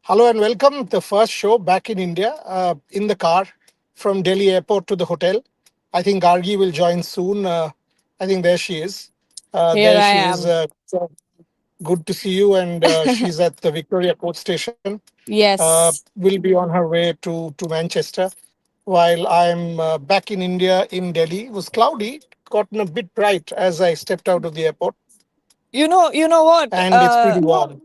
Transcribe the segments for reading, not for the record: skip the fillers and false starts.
Hello and welcome. The first show back in India, in the car from Delhi airport to the hotel. I think Gargi will join soon. I think there she is. Here There I she is. am. So good to see you. And she's at the Victoria Court Station. Yes. Will be on her way to Manchester. While I'm back in India in Delhi, it was cloudy, gotten a bit bright as I stepped out of the airport, You know what? and it's pretty warm.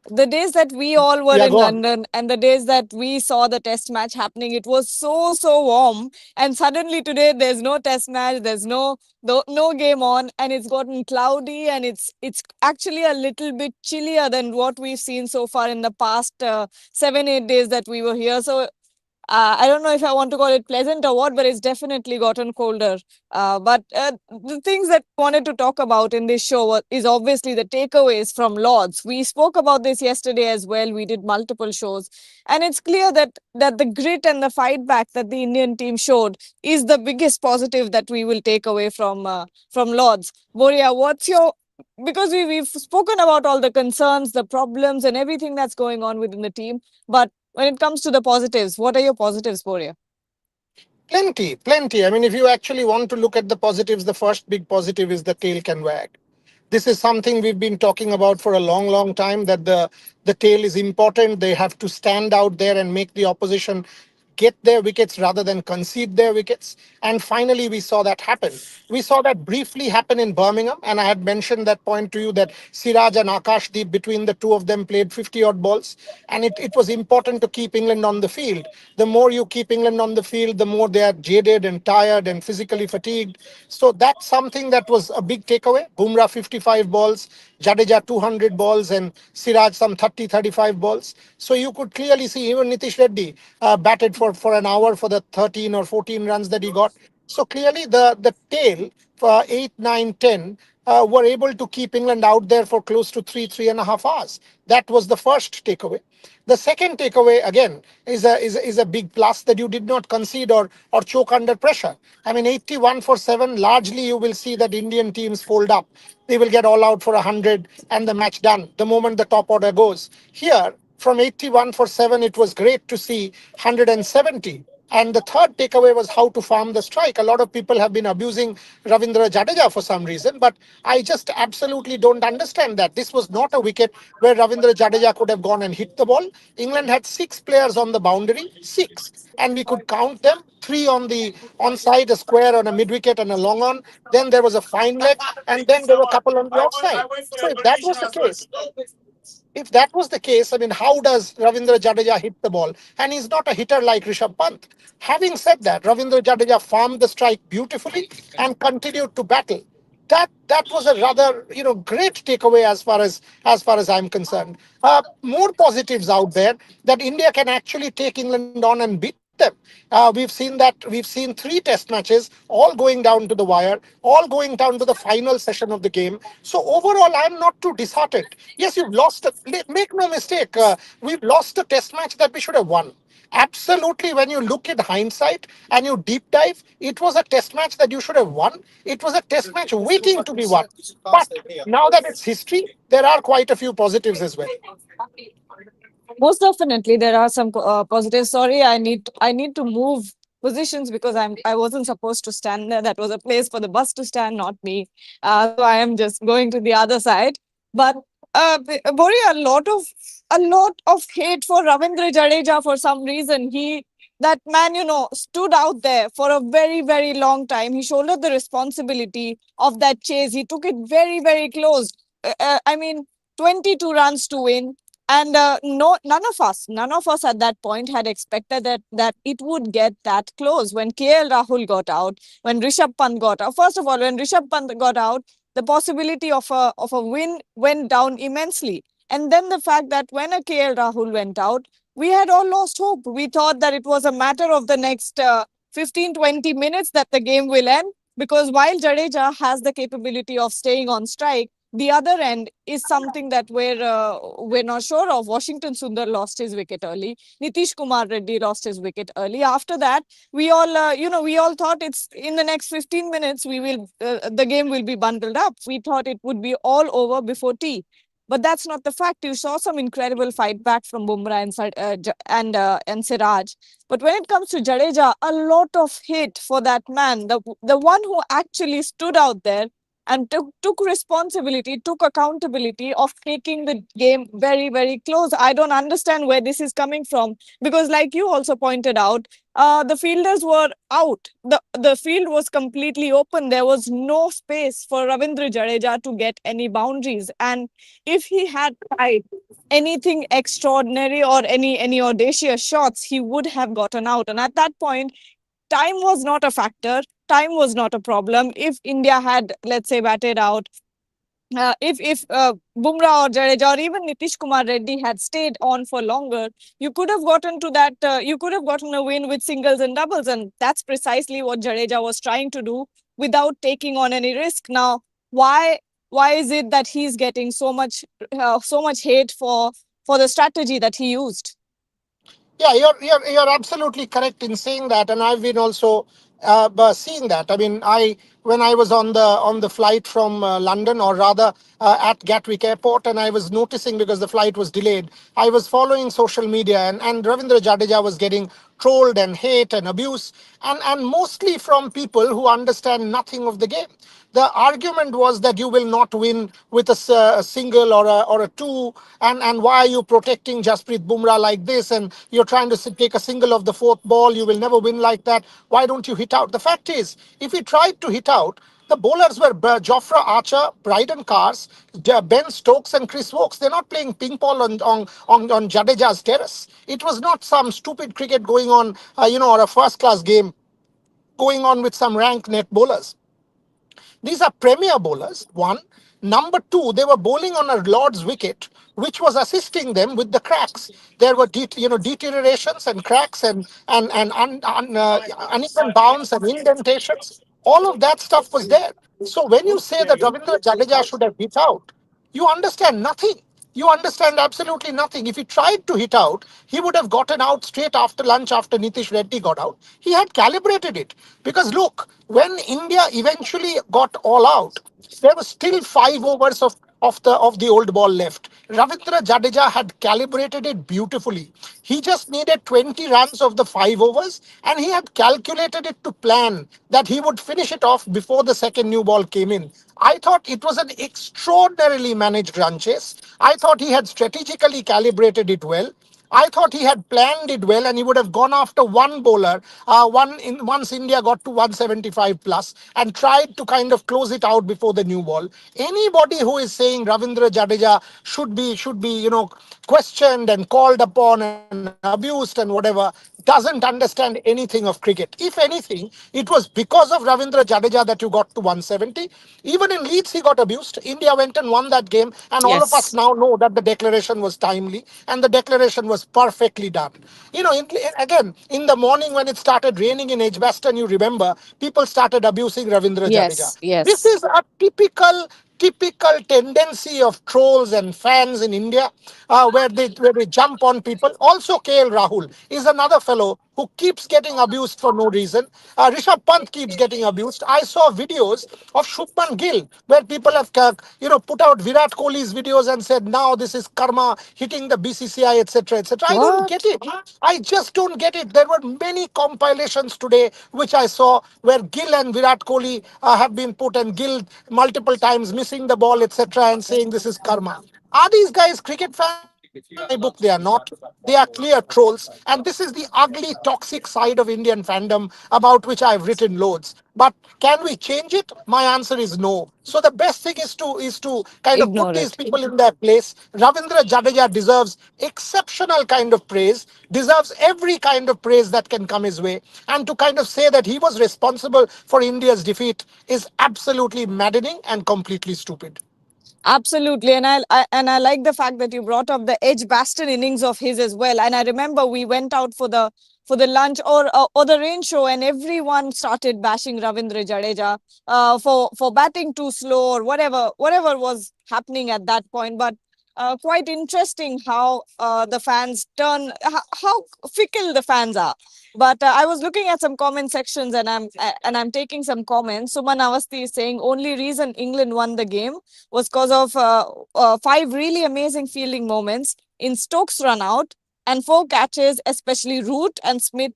The days that we all were Yeah, in go on. London and the days that we saw the test match happening, it was so warm. And suddenly today, there's no test match, there's no game on, and it's gotten cloudy, and it's actually a little bit chillier than what we've seen so far in the past 7-8 days that we were here. So I don't know if I want to call it pleasant or what, but it's definitely gotten colder. But the things that I wanted to talk about in this show is obviously the takeaways from Lords. We spoke about this yesterday as well. We did multiple shows, and it's clear that the grit and the fight back that the Indian team showed is the biggest positive that we will take away from Lords. Boria, what's your because we've spoken about all the concerns, the problems, and everything that's going on within the team, but when it comes to the positives, what are your positives, Boria? Plenty, plenty. I mean, if you actually want to look at the positives, the first big positive is the tail can wag. This is something we've been talking about for a long, long time, that the tail is important. They have to stand out there and make the opposition get their wickets rather than concede their wickets. And finally, we saw that happen. We saw that briefly happen in Birmingham. And I had mentioned that point to you that Siraj and Akashdeep, between the two of them, played 50 odd balls. And it was important to keep England on the field. The more you keep England on the field, the more they are jaded and tired and physically fatigued. So that's something that was a big takeaway. Bumrah 55 balls, Jadeja 200 balls, and Siraj some 30, 35 balls. So you could clearly see even Nitish Reddy batted for an hour for the 13 or 14 runs that he got. So clearly the tail for 8, 9, 10 were able to keep England out there for close to 3.5 hours. That was the first takeaway. The second takeaway again is a big plus, that you did not concede or choke under pressure. I mean, 81 for 7. Largely, you will see that Indian teams fold up. They will get all out for 100 and the match done the moment the top order goes. Here, from 81 for 7, it was great to see 170. And the third takeaway was how to farm the strike. A lot of people have been abusing Ravindra Jadeja for some reason, but I just absolutely don't understand that. This was not a wicket where Ravindra Jadeja could have gone and hit the ball. England had six players on the boundary, six, and we could count them. Three on the onside, a square on a mid wicket and a long on. Then there was a fine leg, and then there were a couple on the offside. So if that was the case, I mean, how does Ravindra Jadeja hit the ball? And he's not a hitter like Rishabh Pant. Having said that, Ravindra Jadeja farmed the strike beautifully and continued to battle. That was a rather great takeaway as far as I'm concerned. More positives out there, that India can actually take England on and beat them. We've seen three test matches, all going down to the wire, all going down to the final session of the game. So overall, I'm not too disheartened. Yes, you've lost. Make no mistake, we've lost a test match that we should have won. Absolutely, when you look at hindsight and you deep dive, it was a test match that you should have won. It was a test match waiting to be won. But now that it's history, there are quite a few positives as well. Most definitely, there are some positives. Sorry, I need to move positions because I wasn't supposed to stand there. That was a place for the bus to stand, not me. So I am just going to the other side. But Bori, a lot of hate for Ravindra Jadeja for some reason. That man, stood out there for a very long time. He shouldered the responsibility of that chase. He took it very close. I mean, 22 runs to win, and no, none of us at that point had expected that it would get that close. When KL Rahul got out, when Rishabh Pant got out, first of all, when Rishabh Pant got out, the possibility of a win went down immensely. And then the fact that when a KL Rahul went out, we had all lost hope. We thought that it was a matter of the next 15-20 minutes that the game will end, because while Jadeja has the capability of staying on strike, the other end is something that we're not sure of. Washington Sundar lost his wicket early. Nitish Kumar Reddy lost his wicket early. After that, we all thought it's in the next 15 minutes the game will be bundled up. We thought it would be all over before tea. But that's not the fact. You saw some incredible fight back from Bumrah and Siraj. But when it comes to Jadeja, a lot of hate for that man, the one who actually stood out there and took responsibility, took accountability of taking the game very, very close. I don't understand where this is coming from because, like you also pointed out, the fielders were out. The field was completely open. There was no space for Ravindra Jadeja to get any boundaries. And if he had tried anything extraordinary or any audacious shots, he would have gotten out. And at that point, time was not a factor. Time was not a problem. If India had, let's say, batted out, if Bumrah or Jadeja or even Nitish Kumar Reddy had stayed on for longer, you could have gotten to that. You could have gotten a win with singles and doubles, and that's precisely what Jadeja was trying to do without taking on any risk. Now, why why is it that he's getting so much hate for the strategy that he used? Yeah, you're absolutely correct in saying that, and I've been also seeing that. I mean, I when I was on the flight from London, or rather at Gatwick Airport, and I was noticing because the flight was delayed. I was following social media, and Ravindra Jadeja was getting trolled and hate and abuse, and mostly from people who understand nothing of the game. The argument was that you will not win with a single or a two, and why are you protecting Jasprit Bumrah like this, and you're trying to take a single of the fourth ball, you will never win like that, why don't you hit out? The fact is, if he tried to hit out, the bowlers were Jofra Archer, Bryden Cars, Ben Stokes, and Chris Wokes. They're not playing ping pong on Jadeja's terrace. It was not some stupid cricket going on, or a first class game going on with some rank net bowlers. These are premier bowlers, one. Number two, they were bowling on a Lord's wicket, which was assisting them with the cracks. There were deteriorations and cracks and uneven bounds and indentations. All of that stuff was there. So when you say that Ravindra Jadeja should have hit out, you understand nothing. You understand absolutely nothing. If he tried to hit out, he would have gotten out straight after lunch after Nitish Reddy got out. He had calibrated it. Because look, when India eventually got all out, there was still 5 overs of the old ball left. Ravindra Jadeja had calibrated it beautifully. He just needed 20 runs of the 5 overs, and he had calculated it to plan that he would finish it off before the second new ball came in. I thought it was an extraordinarily managed run chase. I thought he had strategically calibrated it well. I thought he had planned it well, and he would have gone after one bowler once India got to 175 plus, and tried to kind of close it out before the new ball. Anybody who is saying Ravindra Jadeja should be questioned and called upon and abused and whatever doesn't understand anything of cricket. If anything, it was because of Ravindra Jadeja that you got to 170. Even in Leeds, he got abused. India went and won that game, and all of us Yes. now know that the declaration was timely and the declaration was perfectly done. Again, in the morning when it started raining in Edgbaston, you remember, people started abusing Ravindra Jadeja. Yes. This Yes. is a typical tendency of trolls and fans in India, where they jump on people. Also, KL Rahul is another fellow who keeps getting abused for no reason. Rishabh Pant keeps getting abused. I saw videos of Shubman Gill where people have put out Virat Kohli's videos and said now this is karma hitting the BCCI, etc., etc. I don't get What? it. I just don't get it. There were many compilations today which I saw where Gill and Virat Kohli have been put, and Gill multiple times missing the ball, etc., and saying this is karma. Are these guys cricket fans? In my book, they are not. They are clear trolls. And this is the ugly, toxic side of Indian fandom about which I have written loads. But can we change it? My answer is no. So the best thing is to kind of put Ignore these it. people in their place. Ravindra Jadeja deserves exceptional kind of praise, deserves every kind of praise that can come his way. And to kind of say that he was responsible for India's defeat is absolutely maddening and completely stupid. Absolutely, and I like the fact that you brought up the Edge Baston innings of his as well. And I remember we went out for the lunch or the rain show, and everyone started bashing Ravindra Jadeja for batting too slow or whatever was happening at that point. But quite interesting how the fans turn, how fickle the fans are. But I was looking at some comment sections, and I'm taking some comments. Suman Avasti is saying only reason England won the game was because of five really amazing fielding moments in Stokes' run out and four catches, especially Root and Smith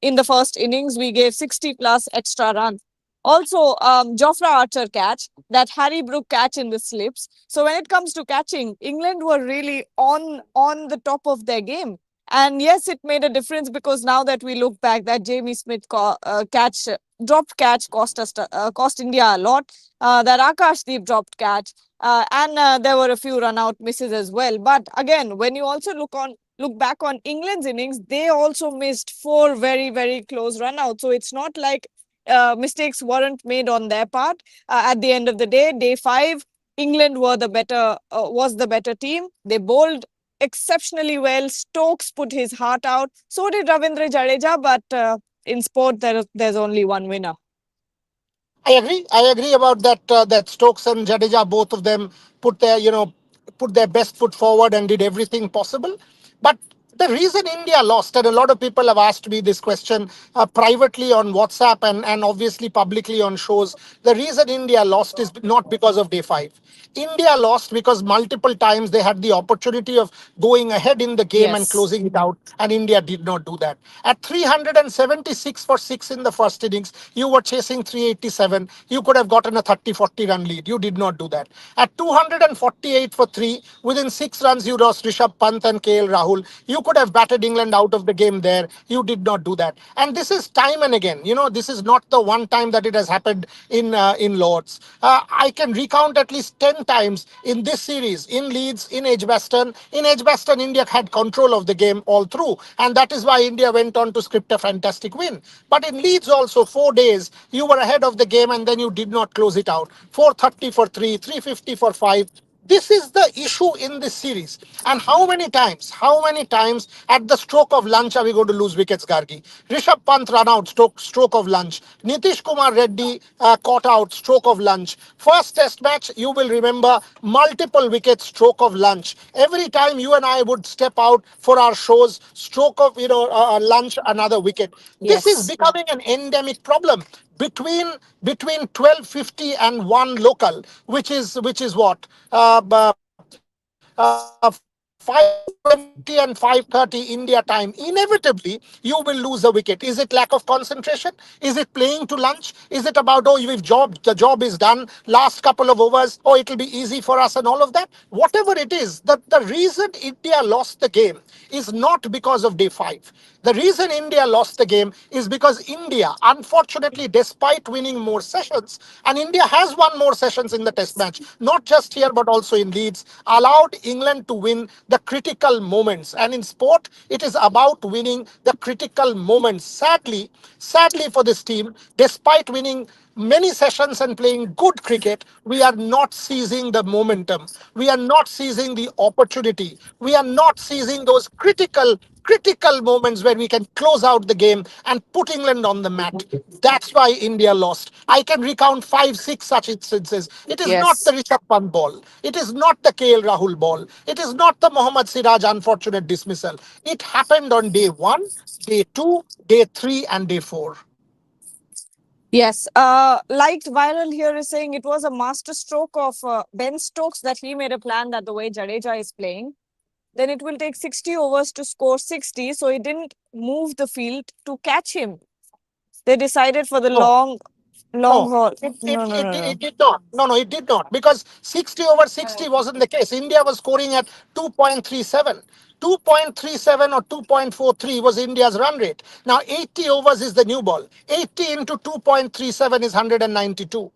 in the first innings. We gave 60 plus extra runs. Also, Jofra Archer catch, that Harry Brook catch in the slips. So when it comes to catching, England were really on the top of their game. And yes, it made a difference because now that we look back, that Jamie Smith catch, dropped catch cost us cost India a lot. That Akashdeep dropped catch, and there were a few run out misses as well. But again, when you also look back on England's innings, they also missed four very close run outs. So it's not like mistakes weren't made on their part. At the end of the day, day five, England were the better was the better team. They bowled exceptionally well. Stokes put his heart out. So did Ravindra Jadeja. But in sport, there's only one winner. I agree. I agree about that. That Stokes and Jadeja, both of them, put their put their best foot forward and did everything possible. But the reason India lost, and a lot of people have asked me this question privately on WhatsApp and obviously publicly on shows. The reason India lost is not because of day five. India lost because multiple times they had the opportunity of going ahead in the game and Yes. closing it out, and India did not do that. At 376 for 6 in the first innings, you were chasing 387. You could have gotten a 30-40 run lead. You did not do that. At 248 for 3, within 6 runs, you lost Rishabh Pant and KL Rahul. You could have batted England out of the game there. You did not do that. And this is time and again. This is not the one time that it has happened in Lords. I can recount at least 10 times in this series, in Leeds, in Edgbaston. In Edgbaston, India had control of the game all through, and that is why India went on to script a fantastic win. But in Leeds also, 4 days, you were ahead of the game and then you did not close it out. 430 for 3, 350 for 5. This is the issue in this series. And how many times at the stroke of lunch are we going to lose wickets, Gargi? Rishabh Pant run out, stroke of lunch. Nitish Kumar Reddy caught out, stroke of lunch. First test match, you will remember, multiple wickets, stroke of lunch. Every time you and I would step out for our shows, stroke of, lunch, another wicket. This is Yes. becoming an endemic problem between 12:50 and 1 local, which is what 5:20 and 5:30 India time. Inevitably, you will lose a wicket. Is it lack of concentration? Is it playing to lunch? Is it about, oh, the job is done, last couple of overs, oh, it'll be easy for us and all of that? Whatever it is, the reason India lost the game is not because of day five. The reason India lost the game is because India, unfortunately, despite winning more sessions, and India has won more sessions in the test match, not just here but also in Leeds, allowed England to win the critical moments. And in sport, it is about winning the critical moments. Sadly for this team, despite winning many sessions and playing good cricket, we are not seizing the momentum. We are not seizing the opportunity. We are not seizing those critical moments where we can close out the game and put England on the mat. That's why India lost. I can recount 5, 6 such instances. It is not the Yes. Rishabh Pant ball. It is not the KL Rahul ball. It is not the Mohammad Siraj unfortunate dismissal. It happened on day 1, day 2, day 3, and day 4. Yes. Liked viral here is saying it was a master stroke of Ben Stokes that he made a plan that the way Jadeja is playing, then it will take 60 overs to score 60. So he didn't move the field to catch him. They decided for the No, long no, haul. it, it, No, no, it, no, no. it did not. No, it did not. Because 60 over 60 wasn't the case. India was scoring at 2.37. 2.37 or 2.43 was India's run rate. Now, 80 overs is the new ball. 80 into 2.37 is 192.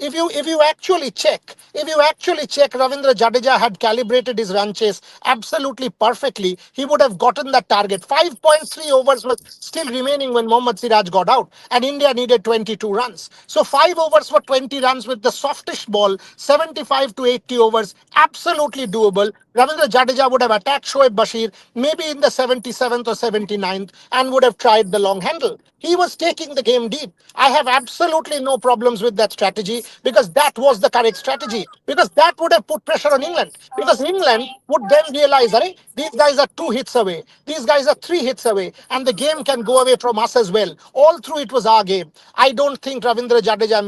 If you actually check, Ravindra Jadeja had calibrated his run chase absolutely perfectly. He would have gotten that target. 5.3 overs was still remaining when Mohammad Siraj got out, and India needed 22 runs. So 5 overs for 20 runs with the softish ball, 75 to 80 overs, absolutely doable. Ravindra Jadeja would have attacked Shoaib Bashir maybe in the 77th or 79th and would have tried the long handle. He was taking the game deep. I have absolutely no problems with that strategy. because that was the correct strategy. Because that would have put pressure on England. Because England would then realize, "Arey, these guys are 2 hits away. These guys are 3 hits away. And the game can go away from us as well." All through it was our game. I don't think Ravindra Jadeja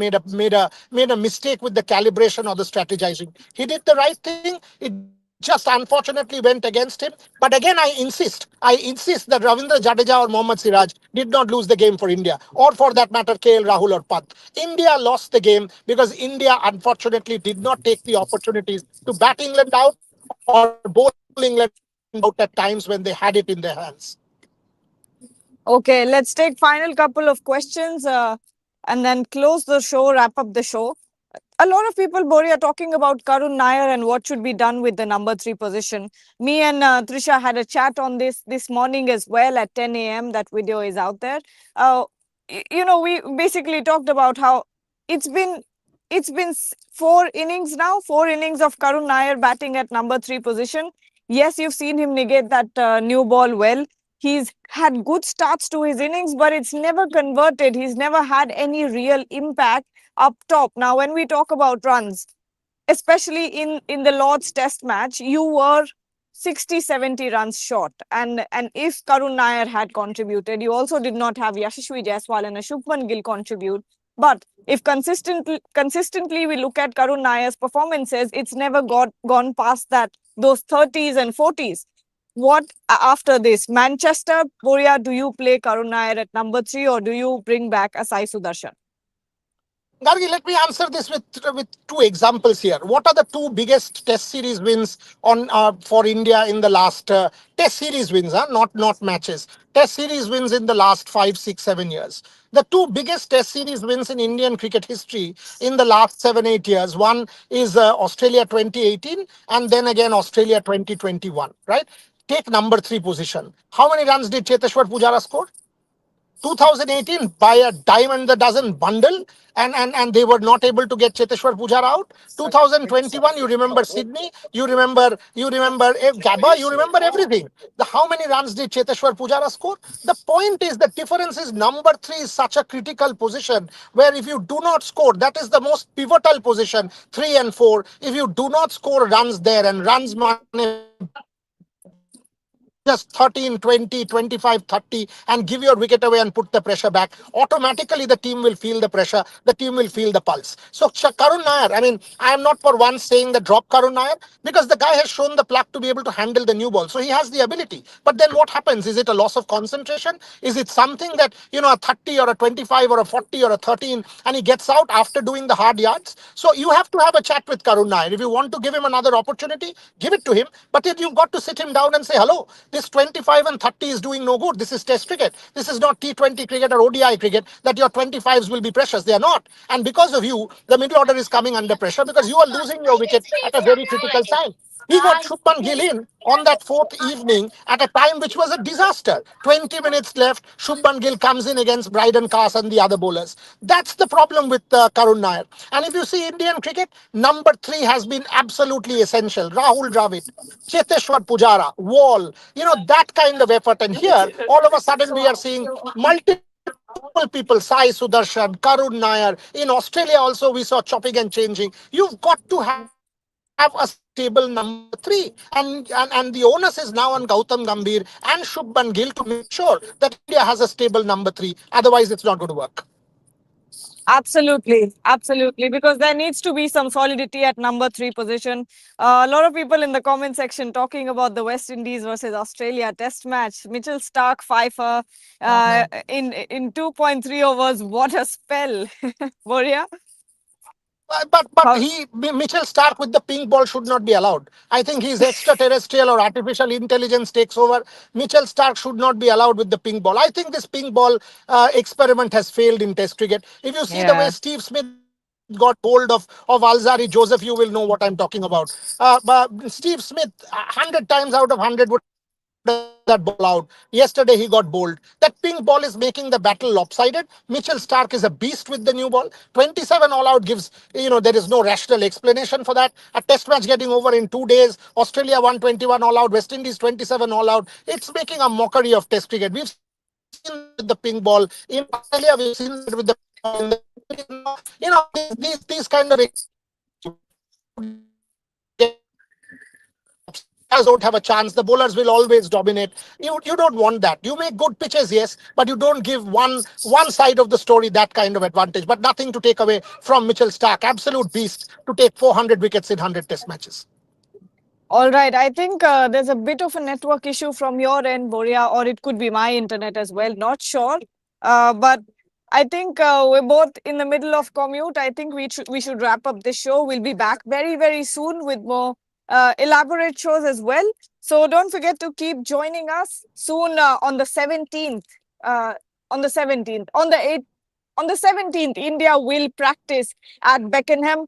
made a mistake with the calibration or the strategizing. He did the right thing. It just unfortunately went against him. But again, I insist that Ravindra Jadeja or Mohammad Siraj did not lose the game for India, or for that matter, KL Rahul or Pant. India lost the game because India unfortunately did not take the opportunities to bat England out or bowl England out at times when they had it in their hands. Okay, let's take final couple of questions and then close the show, wrap up the show. A lot of people, Bori, are talking about Karun Nair and what should be done with the number 3 position. Me and Trisha had a chat on this morning as well at 10 a.m. That video is out there. Uh, we basically talked about how it's been four innings now, 4 innings of Karun Nair batting at number 3 position. Yes, you've seen him negate that new ball well. He's had good starts to his innings, but it's never converted. He's never had any real impact up top. Now, when we talk about runs, especially in the Lord's Test match, you were 60, 70 runs short. And if Karun Nair had contributed, you also did not have Yashasvi Jaiswal and Shubman Gill contribute. But if consistently we look at Karun Nair's performances, it's never gone past that those 30s and 40s. What after this? Manchester, Boria, do you play Karun Nair at number 3 or do you bring back Asai Sudarshan? Gargi, let me answer this with two examples here. What are the two biggest Test series wins on for India in the last Test series wins? Not matches. Test series wins in the last 5, 6, 7 years. The two biggest Test series wins in Indian cricket history in the last 7, 8 years. One is Australia 2018, and then again Australia 2021. Right? Take number 3 position. How many runs did Cheteshwar Pujara score? 2018 by a dime and the dozen bundle, and they were not able to get Cheteshwar Pujara out. 2021, you remember Sydney, you remember Gabba, you remember everything. How many runs did Cheteshwar Pujara score? The point is, the difference is number 3 is such a critical position where if you do not score, that is the most pivotal position, 3 and 4. If you do not score runs there, and runs mane just 13, 20, 25, 30, and give your wicket away and put the pressure back, automatically the team will feel the pressure, the team will feel the pulse. So Karun Nair, I mean, I am not for once saying that drop Karun Nair, because the guy has shown the pluck to be able to handle the new ball. So he has the ability. But then what happens? Is it a loss of concentration? Is it something that, a 30 or a 25 or a 40 or a 13, and he gets out after doing the hard yards? So you have to have a chat with Karun Nair. If you want to give him another opportunity, give it to him. But then you've got to sit him down and say, hello, this 25 and 30 is doing no good. This is Test cricket. This is not T20 cricket or ODI cricket that your 25s will be precious. They are not. And because of you, the middle order is coming under pressure because you are losing your wicket at a very critical time. He got Shubman Gill in on that fourth evening at a time which was a disaster. 20 minutes left. Shubman Gill comes in against Bryden Cars and the other bowlers. That's the problem with Karun Nair. And if you see Indian cricket, number 3 has been absolutely essential. Rahul Dravid, Cheteshwar Pujara, Wall, that kind of effort. And here, all of a sudden, we are seeing multiple people, Sai Sudarshan, Karun Nair. In Australia also, we saw chopping and changing. You've got to have a stable number 3. And the onus is now on Gautam Gambhir and Shubman Gill to make sure that India has a stable number 3. Otherwise, it's not going to work. Absolutely, absolutely, because there needs to be some solidity at number 3 position. A lot of people in the comment section talking about the West Indies versus Australia Test match. Mitchell Stark, Pfeiffer, in 2.3 overs. What a spell, Boria. But Mitchell Stark with the pink ball should not be allowed. I think his extraterrestrial or artificial intelligence takes over. Mitchell Stark should not be allowed with the pink ball. I think this pink ball experiment has failed in Test cricket. If you see the way Yeah. Steve Smith got hold of Alzari Joseph, you will know what I'm talking about. But Steve Smith, 100 times out of 100 would have given that ball out. Yesterday he got bowled. That pink ball is making the battle lopsided. Mitchell Stark is a beast with the new ball. 27 all out gives, there is no rational explanation for that. A test match getting over in 2 days, Australia 121 all out, West Indies 27 all out. It's making a mockery of Test cricket. We've seen that with the pink ball. In Australia, we've seen that with the pink ball. these kind of don't have a chance. The bowlers will always dominate. You don't want that. You make good pitches, yes, but you don't give one side of the story that kind of advantage. But nothing to take away from Mitchell Stark, absolute beast to take 400 wickets in 100 Test matches. All right. I think there's a bit of a network issue from your end, Boria, or it could be my internet as well. Not sure. But I think we're both in the middle of commute. I think we should wrap up this show. We'll be back very, very soon with more elaborate shows as well. So don't forget to keep joining us soon on the 17th. On the 17th. On the 17th, India will practice at Beckenham.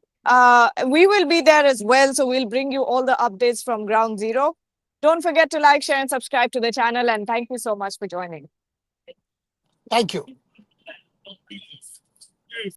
We will be there as well, so we'll bring you all the updates from ground zero. Don't forget to like, share, and subscribe to the channel. And thank you so much for joining. Thank you.